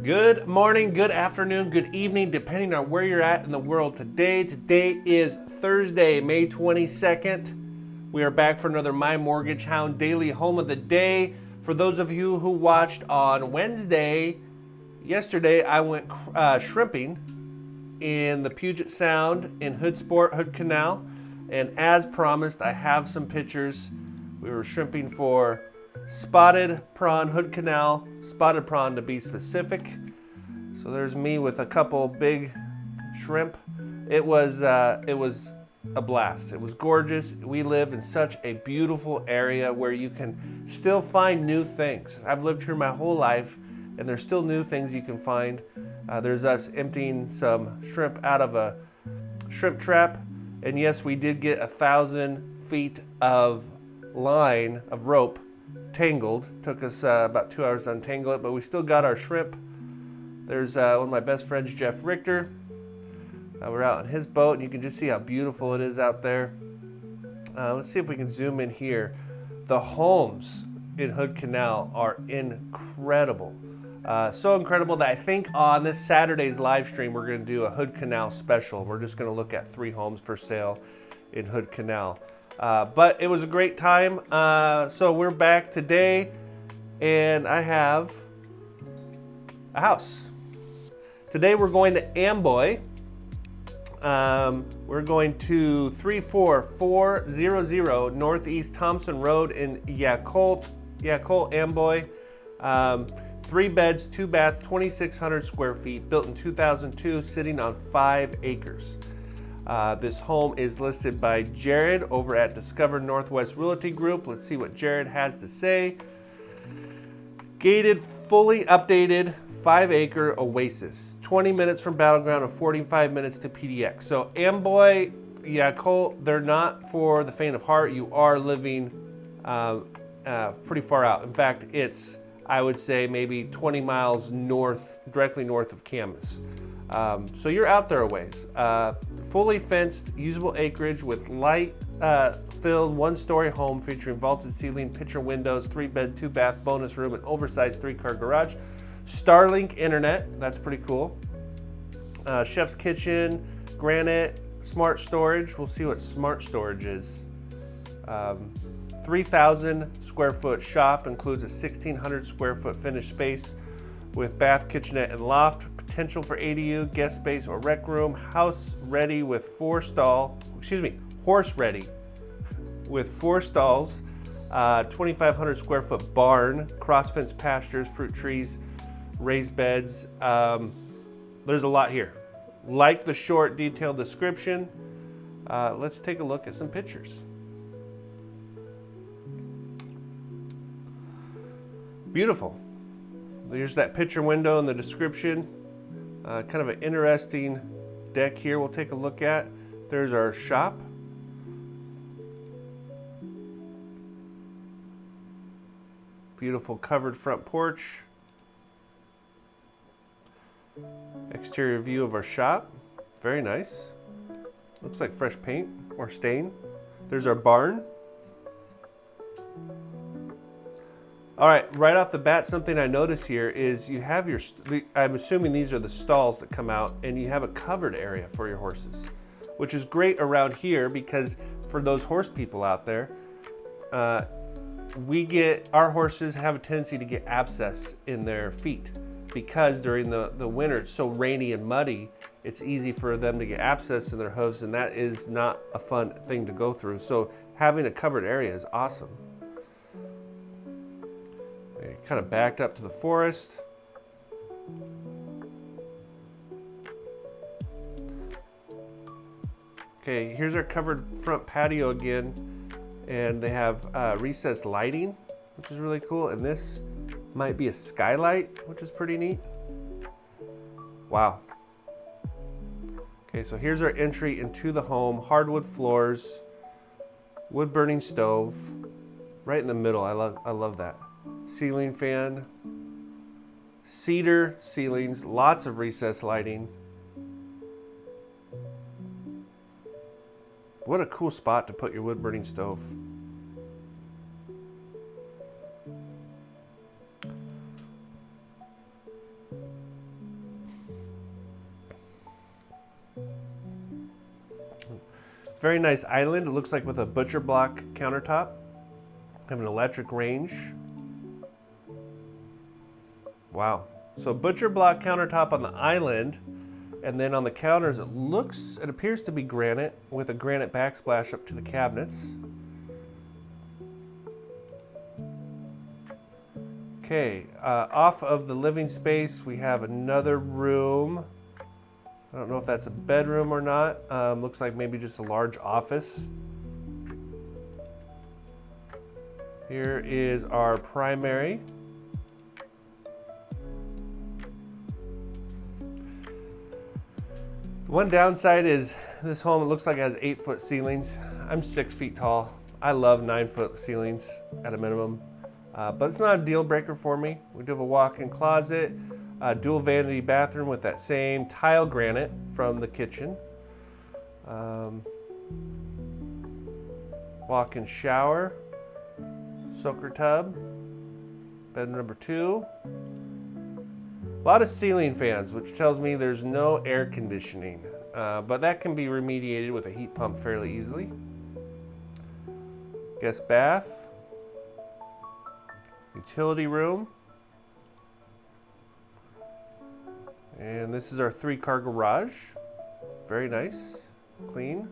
Good morning, good afternoon, good evening, depending on where you're at in the world today. Today is Thursday, May 22nd. We are back for another My Mortgage Hound Daily Home of the Day. For those of you who watched on Wednesday, yesterday I went shrimping in the Puget Sound in Hood Canal. And as promised, I have some pictures. We were shrimping for spotted prawn, Hood Canal, spotted prawn to be specific. So there's me with a couple big shrimp. It was a blast. It was gorgeous. We live in such a beautiful area where you can still find new things. I've lived here my whole life, and there's still new things you can find. There's us emptying some shrimp out of a shrimp trap, and yes, we did get 1,000 feet of line of rope tangled. Took us about 2 hours to untangle it, but we still got our shrimp. There's one of my best friends, Jeff Richter. We're out on his boat, and you can just see how beautiful it is out there. Let's see if we can zoom in here. The homes in Hood Canal are incredible. So incredible that I think on this Saturday's live stream, we're going to do a Hood Canal special. We're just going to look at 3 homes for sale in Hood Canal. But it was a great time. So we're back today, and I have a house. Today we're going to Amboy. We're going to 34400 Northeast Thompson Road in Yacolt, Amboy. 3 beds, 2 baths, 2,600 square feet, built in 2002, sitting on 5 acres. This home is listed by Jared over at Discover Northwest Realty Group. Let's see what Jared has to say. Gated, fully updated, 5-acre oasis. 20 minutes from Battleground and 45 minutes to PDX. So Amboy, Yacolt, they're not for the faint of heart. You are living pretty far out. In fact, it's, I would say, maybe 20 miles north, directly north of Camas. So you're out there a ways. Fully fenced, usable acreage with light filled 1-story home featuring vaulted ceiling, picture windows, 3-bed, 2-bath, bonus room, and oversized 3-car garage. Starlink internet, that's pretty cool. Chef's kitchen, granite, smart storage. We'll see what smart storage is. 3,000 square foot shop, includes a 1,600 square foot finished space with bath, kitchenette, and loft. Potential for ADU, guest space, or rec room. House ready with horse ready with 4 stalls. 2,500 square foot barn, cross fence pastures, fruit trees, raised beds. There's a lot here. Like the short, detailed description. Let's take a look at some pictures. Beautiful. There's that picture window in the description. Kind of an interesting deck here we'll take a look at. There's our shop. Beautiful covered front porch. Exterior view of our shop. Very nice. Looks like fresh paint or stain. There's our barn. All right off the bat, something I notice here is you have I'm assuming these are the stalls that come out, and you have a covered area for your horses, which is great around here because for those horse people out there, our horses have a tendency to get abscess in their feet because during the winter it's so rainy and muddy, it's easy for them to get abscess in their hooves, and that is not a fun thing to go through. So having a covered area is awesome. Kind of backed up to the forest. Okay, here's our covered front patio again, and they have recessed lighting, which is really cool, and this might be a skylight, which is pretty neat. Wow. Okay, so here's our entry into the home. Hardwood floors, wood burning stove, right in the middle. I love that. Ceiling fan, cedar ceilings, lots of recessed lighting. What a cool spot to put your wood burning stove. Very nice island. It looks like with a butcher block countertop. Have an electric range. Wow. So butcher block countertop on the island, and then on the counters it appears to be granite with a granite backsplash up to the cabinets. Okay, off of the living space we have another room. I don't know if that's a bedroom or not. Looks like maybe just a large office. Here is our primary. The one downside is this home, it looks like it has 8-foot ceilings. I'm 6 feet tall. I love 9-foot ceilings at a minimum, but it's not a deal breaker for me. We do have a walk-in closet, dual vanity bathroom with that same tile granite from the kitchen. Walk-in shower, soaker tub, bedroom number 2. A lot of ceiling fans, which tells me there's no air conditioning, but that can be remediated with a heat pump fairly easily. Guest bath, utility room, and this is our 3-car garage. Very nice, clean.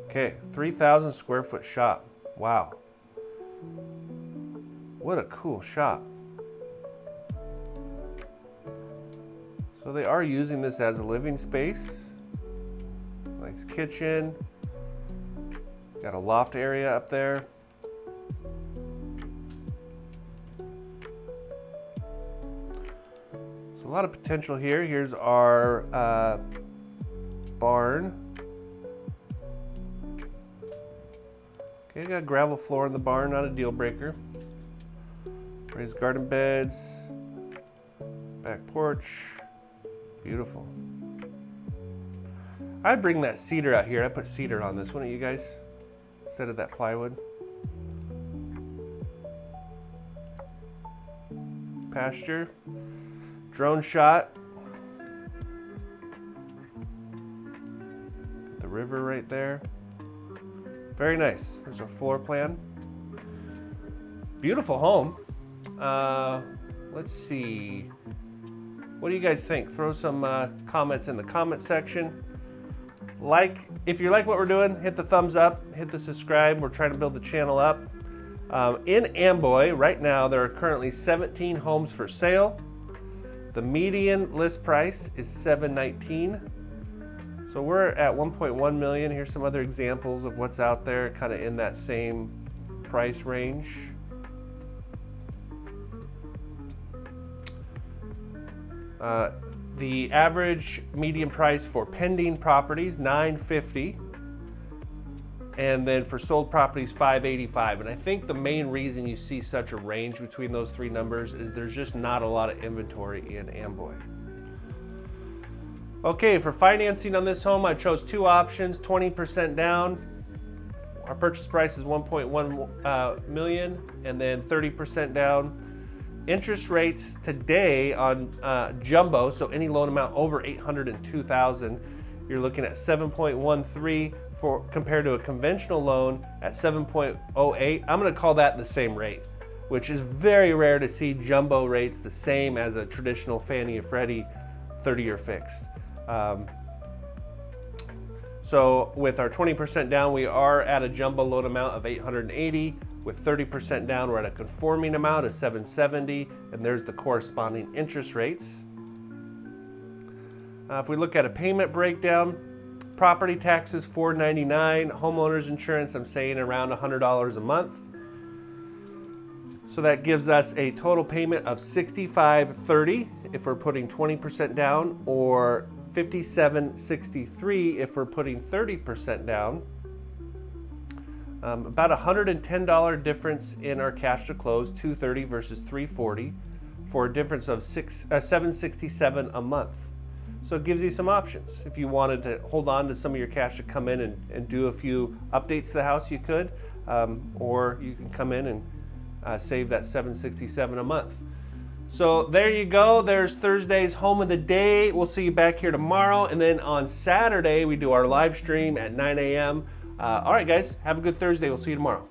Okay, 3,000 square foot shop. Wow. What a cool shop. So they are using this as a living space. Nice kitchen. Got a loft area up there. So a lot of potential here. Here's our barn. Okay, got a gravel floor in the barn, not a deal breaker. Raised garden beds, back porch. Beautiful. I'd bring that cedar out here. I put cedar on this, wouldn't you guys? Instead of that plywood. Pasture. Drone shot. Got the river right there. Very nice. There's our floor plan. Beautiful home. Let's see. What do you guys think? Throw some comments in the comment section. If you like what we're doing, hit the thumbs up, hit the subscribe. We're trying to build the channel up. In Amboy, right now, there are currently 17 homes for sale. The median list price is $719,000. So we're at 1.1 million. Here's some other examples of what's out there, kind of in that same price range. The average median price for pending properties, $950,000, and then for sold properties, $585,000. And I think the main reason you see such a range between those three numbers is there's just not a lot of inventory in Amboy. Okay, for financing on this home, I chose 2 options, 20% down. Our purchase price is $1.1 million, and then 30% down. Interest rates today on jumbo, so any loan amount over $802,000, you're looking at 7.13 for compared to a conventional loan at 7.08. I'm going to call that the same rate, which is very rare to see jumbo rates the same as a traditional Fannie and Freddie 30-year fixed. So with our 20% down, we are at a jumbo loan amount of $880. With 30% down, we're at a conforming amount of $770, and there's the corresponding interest rates. If we look at a payment breakdown, property taxes $499, homeowners insurance I'm saying around $100 a month. So that gives us a total payment of $6530 if we're putting 20% down, or $5763 if we're putting 30% down. About $110 difference in our cash to close, $230 versus $340, for a difference of $767 a month. So it gives you some options. If you wanted to hold on to some of your cash to come in and do a few updates to the house, you could, or you can come in and save that $767 a month. So there you go. There's Thursday's home of the day. We'll see you back here tomorrow. And then on Saturday, we do our live stream at 9 a.m. All right, guys, have a good Thursday. We'll see you tomorrow.